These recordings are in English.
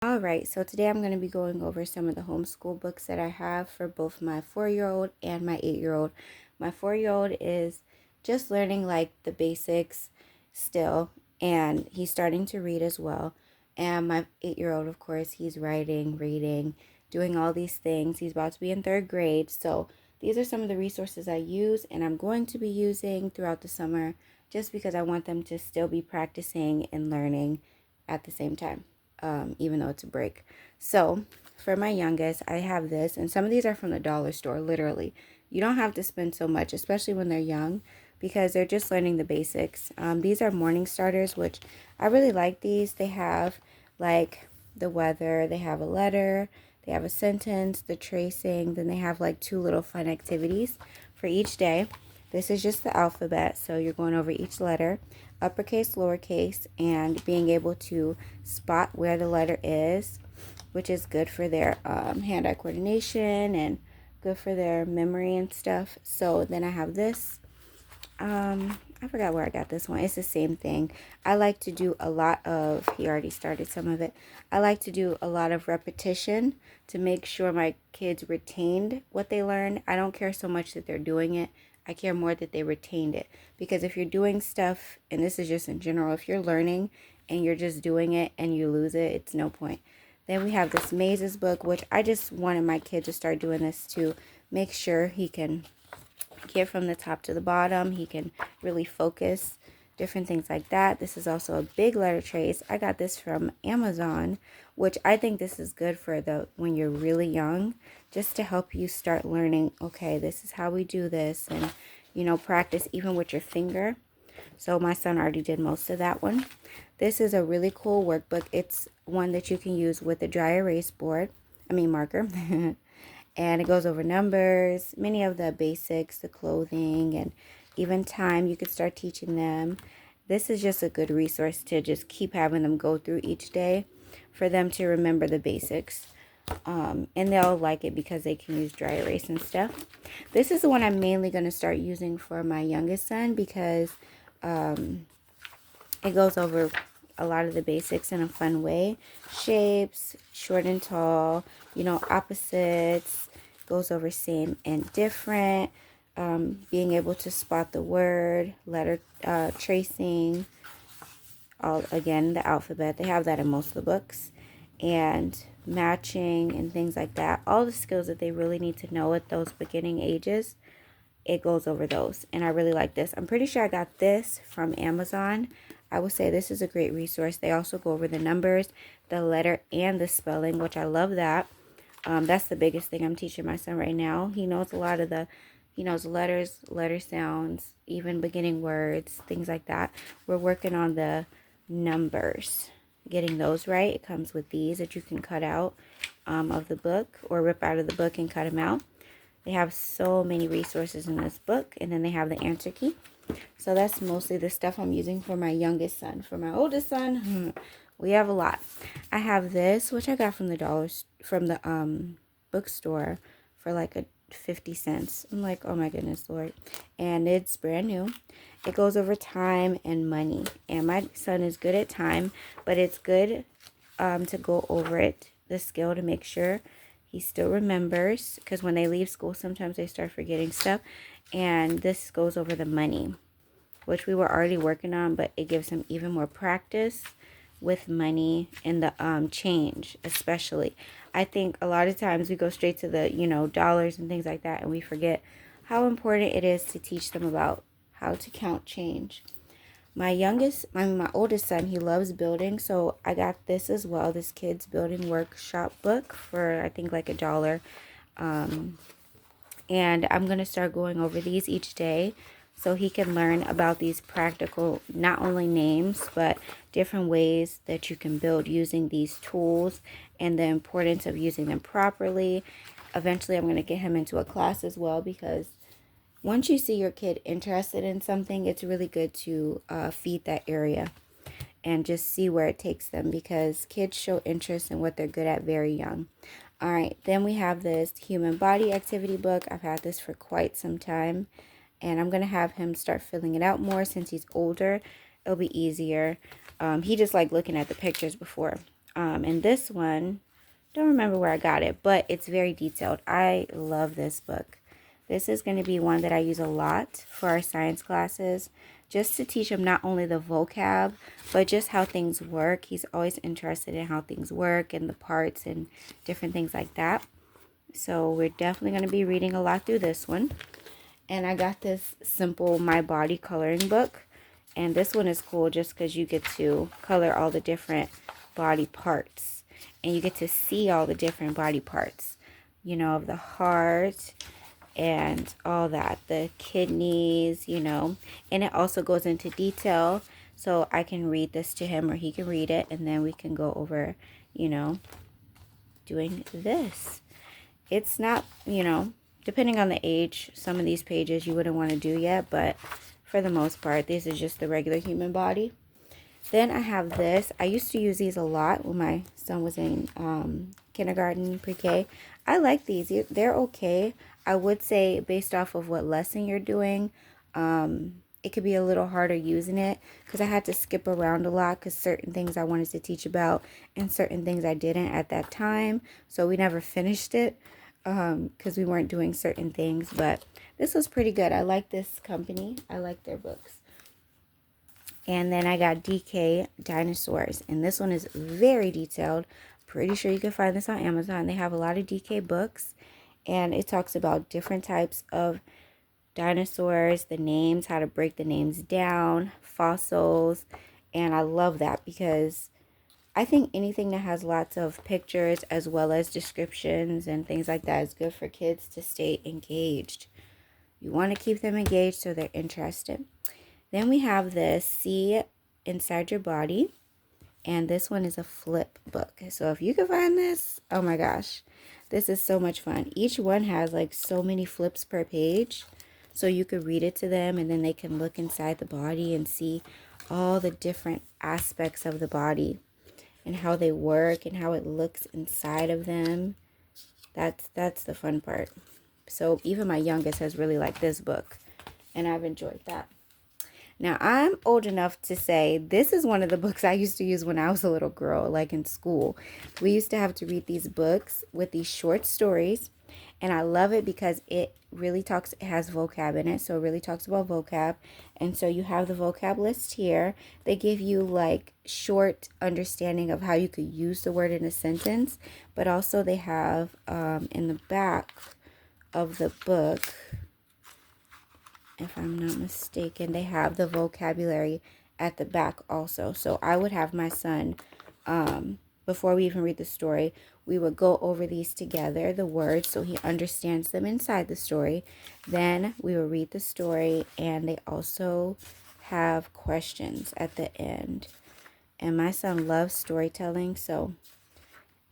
Alright, so today I'm going to be going over some of the homeschool books that I have for both my 4-year-old and my 8-year-old. My 4-year-old is just learning like the basics still, and he's starting to read as well. And my 8-year-old, of course, he's writing, reading, doing all these things. He's about to be in 3rd grade. So these are some of the resources I use and I'm going to be using throughout the summer just because I want them to still be practicing and learning at the same time. Even though it's a break. So for my youngest, I have this, and some of these are from the dollar store, literally. You don't have to spend so much, especially when they're young, because they're just learning the basics. These are morning starters, which I really like these. They have like the weather, they have a letter, they have a sentence, the tracing, then they have like 2 little fun activities for each day. This is just the alphabet, so you're going over each letter, uppercase, lowercase, and being able to spot where the letter is, which is good for their hand-eye coordination and good for their memory and stuff. So then I have this. I forgot where I got this one. It's the same thing. I like to do a lot of, he already started some of it. I like to do a lot of repetition to make sure my kids retained what they learned. I don't care so much that they're doing it. I care more that they retained it. Because if you're doing stuff, and this is just in general, if you're learning and you're just doing it and you lose it, it's no point. Then we have this mazes book, which I just wanted my kid to start doing this to make sure he can get from the top to the bottom. He can really focus, different things like that. This is also a big letter trace. I got this from Amazon, which I think this is good for the when you're really young, just to help you start learning, okay, this is how we do this, and practice even with your finger. So my son already did most of that one. This is a really cool workbook. It's one that you can use with a dry erase marker. And it goes over numbers, many of the basics, the clothing, and even time. You could start teaching them. This is just a good resource to just keep having them go through each day for them to remember the basics. And they'll like it because they can use dry erase and stuff. This is the one I'm mainly going to start using for my youngest son because it goes over a lot of the basics in a fun way. Shapes, short and tall, opposites, goes over same and different, being able to spot the word, letter tracing, all again, the alphabet. They have that in most of the books, and matching and things like that. All the skills that they really need to know at those beginning ages, it goes over those. And I really like this. I'm pretty sure I got this from Amazon. I would say this is a great resource. They also go over the numbers, the letter, and the spelling, which I love that. That's the biggest thing I'm teaching my son right now. He knows a lot of he knows letters, letter sounds, even beginning words, things like that. We're working on the numbers, getting those right. It comes with these that you can cut out of the book or rip out of the book and cut them out. They have so many resources in this book, and then they have the answer key. So that's mostly the stuff I'm using for my youngest son. For my oldest son, we have a lot. I have this, which I got from the bookstore for like 50 cents. I'm like, oh my goodness, Lord. And it's brand new. It goes over time and money. And my son is good at time, but it's good to go over it, the skill, to make sure he still remembers, because when they leave school, sometimes they start forgetting stuff. And this goes over the money, which we were already working on, but it gives him even more practice with money and the change, especially. I think a lot of times we go straight to the, dollars and things like that, and we forget how important it is to teach them about how to count change. My oldest son, he loves building, so I got this as well, this kid's building workshop book for, I think, like $1. And I'm going to start going over these each day so he can learn about these practical, not only names, but different ways that you can build using these tools and the importance of using them properly. Eventually, I'm going to get him into a class as well, because once you see your kid interested in something, it's really good to feed that area and just see where it takes them, because kids show interest in what they're good at very young. All right, then we have this human body activity book. I've had this for quite some time, and I'm going to have him start filling it out more since he's older. It'll be easier. He just liked looking at the pictures before. And this one, don't remember where I got it, but it's very detailed. I love this book. This is going to be one that I use a lot for our science classes, just to teach him not only the vocab, but just how things work. He's always interested in how things work and the parts and different things like that. So we're definitely going to be reading a lot through this one. And I got this simple My Body coloring book. And this one is cool just because you get to color all the different body parts. And you get to see all the different body parts, you know, of the heart and all that, the kidneys, you know. And it also goes into detail. So I can read this to him or he can read it. And then we can go over, you know, doing this. It's not, you know, depending on the age, some of these pages you wouldn't want to do yet, but for the most part, this is just the regular human body. Then I have this. I used to use these a lot when my son was in kindergarten, pre-K. I like these. They're okay. I would say based off of what lesson you're doing, it could be a little harder using it because I had to skip around a lot because certain things I wanted to teach about and certain things I didn't at that time. So we never finished it because we weren't doing certain things. But this was pretty good. I like this company. I like their books. And then I got DK Dinosaurs. And this one is very detailed. Pretty sure you can find this on Amazon. They have a lot of DK books. And it talks about different types of dinosaurs, the names, how to break the names down, fossils. And I love that because I think anything that has lots of pictures as well as descriptions and things like that is good for kids to stay engaged. You want to keep them engaged so they're interested. Then we have this See Inside Your Body. And this one is a flip book. So if you can find this, oh my gosh, this is so much fun. Each one has like so many flips per page. So you could read it to them and then they can look inside the body and see all the different aspects of the body and how they work and how it looks inside of them. That's the fun part. So even my youngest has really liked this book and I've enjoyed that. Now, I'm old enough to say this is one of the books I used to use when I was a little girl, like in school. We used to have to read these books with these short stories, and I love it because it has vocab in it, so it really talks about vocab. And so you have the vocab list here. They give you like short understanding of how you could use the word in a sentence, but also they have in the back of the book, if I'm not mistaken, they have the vocabulary at the back also. So I would have my son, before we even read the story, we would go over these together, the words, so he understands them inside the story. Then we will read the story, and they also have questions at the end. And my son loves storytelling, so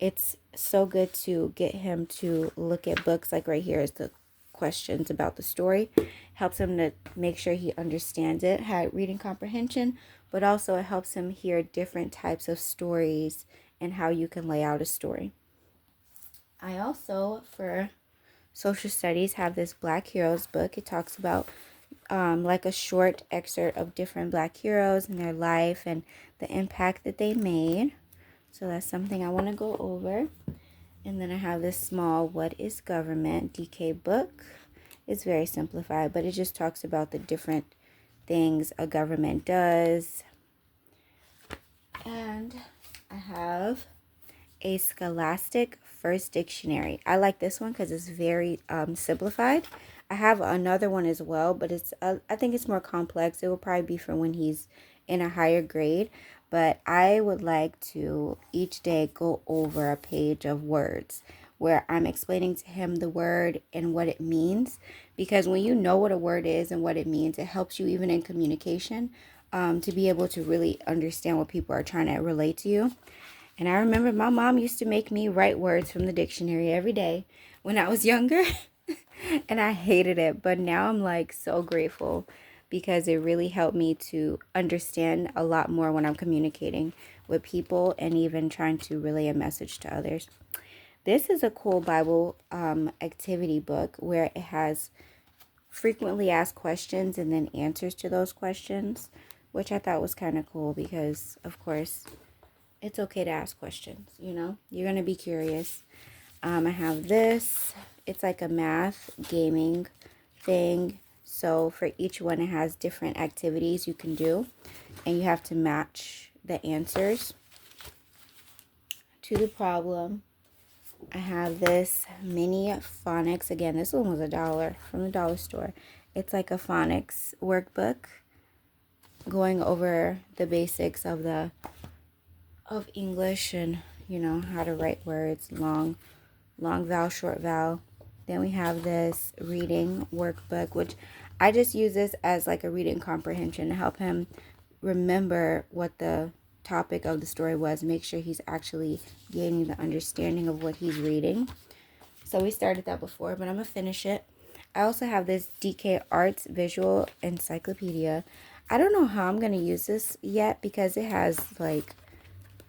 it's so good to get him to look at books. Like right here is the questions about the story. Helps him to make sure he understands it, had reading comprehension, but also it helps him hear different types of stories and how you can lay out a story. I also, for social studies, have this Black Heroes book. It talks about like a short excerpt of different Black heroes and their life and the impact that they made. So that's something I want to go over. And then I have this small What is Government DK book. It's very simplified, but it just talks about the different things a government does. And I have a Scholastic First Dictionary. I like this one because it's very simplified. I have another one as well, but it's I think it's more complex. It will probably be for when he's in a higher grade. But I would like to each day go over a page of words where I'm explaining to him the word and what it means. Because when you know what a word is and what it means, it helps you even in communication to be able to really understand what people are trying to relate to you. And I remember my mom used to make me write words from the dictionary every day when I was younger. And I hated it. But now I'm like so grateful because it really helped me to understand a lot more when I'm communicating with people and even trying to relay a message to others. This is a cool Bible activity book where it has frequently asked questions and then answers to those questions, which I thought was kind of cool because, of course, it's okay to ask questions, you know? You're going to be curious. I have this. It's like a math gaming thing. So for each one, it has different activities you can do. And you have to match the answers to the problem. I have this mini phonics. Again, this one was $1 from the dollar store. It's like a phonics workbook going over the basics of English and, you know, how to write words, long vowel, short vowel. Then we have this reading workbook, which I just use this as like a reading comprehension to help him remember what the topic of the story was, make sure he's actually gaining the understanding of what he's reading. So we started that before, but I'm gonna finish it. I also have this DK Arts Visual Encyclopedia. I don't know how I'm gonna use this yet because it has like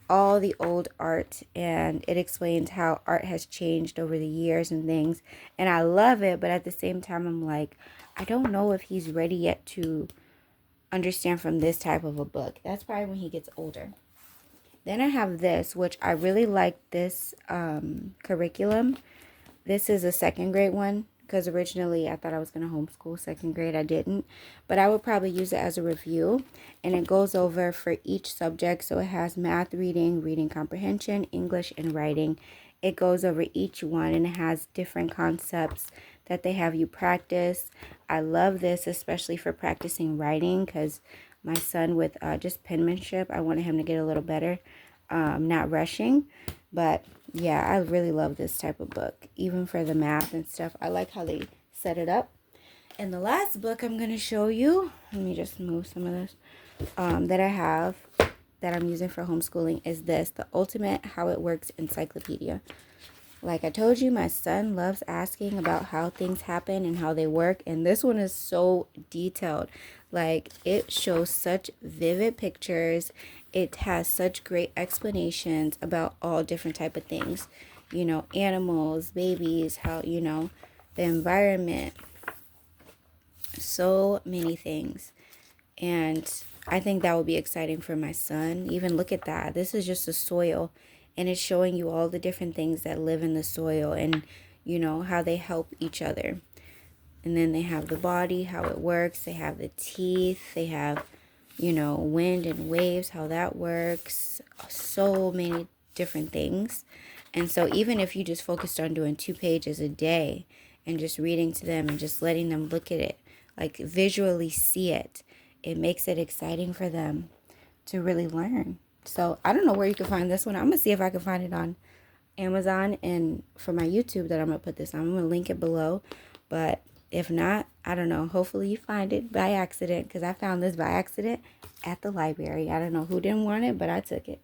all the old art and it explains how art has changed over the years and things, and I love it, but at the same time I'm like, I don't know if he's ready yet to understand from this type of a book. That's probably when he gets older. Then I have this, which I really like this curriculum. This is a second grade one because originally I thought I was going to homeschool second grade. I didn't, but I would probably use it as a review, and it goes over for each subject. So it has math, reading, reading comprehension, English, and writing. It goes over each one, and it has different concepts that they have you practice. I love this, especially for practicing writing, because my son with just penmanship, I wanted him to get a little better, not rushing. But yeah, I really love this type of book, even for the math and stuff. I like how they set it up. And the last book I'm going to show you, let me just move some of this, that I have that I'm using for homeschooling is this, the Ultimate How It Works Encyclopedia. Like I told you, my son loves asking about how things happen and how they work. And this one is so detailed. Like it shows such vivid pictures. It has such great explanations about all different type of things. You know, animals, babies, how, you know, the environment. So many things. And I think that would be exciting for my son. Even look at that. This is just the soil. And it's showing you all the different things that live in the soil and, you know, how they help each other. And then they have the body, how it works. They have the teeth. They have, you know, wind and waves, how that works. So many different things. And so even if you just focused on doing 2 pages a day and just reading to them and just letting them look at it, like visually see it, it makes it exciting for them to really learn. So I don't know where you can find this one. I'm going to see if I can find it on Amazon, and for my YouTube that I'm going to put this on. I'm going to link it below. But if not, I don't know. Hopefully you find it by accident, because I found this by accident at the library. I don't know who didn't want it, but I took it.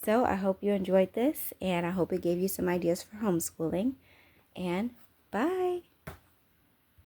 So I hope you enjoyed this, and I hope it gave you some ideas for homeschooling. And bye.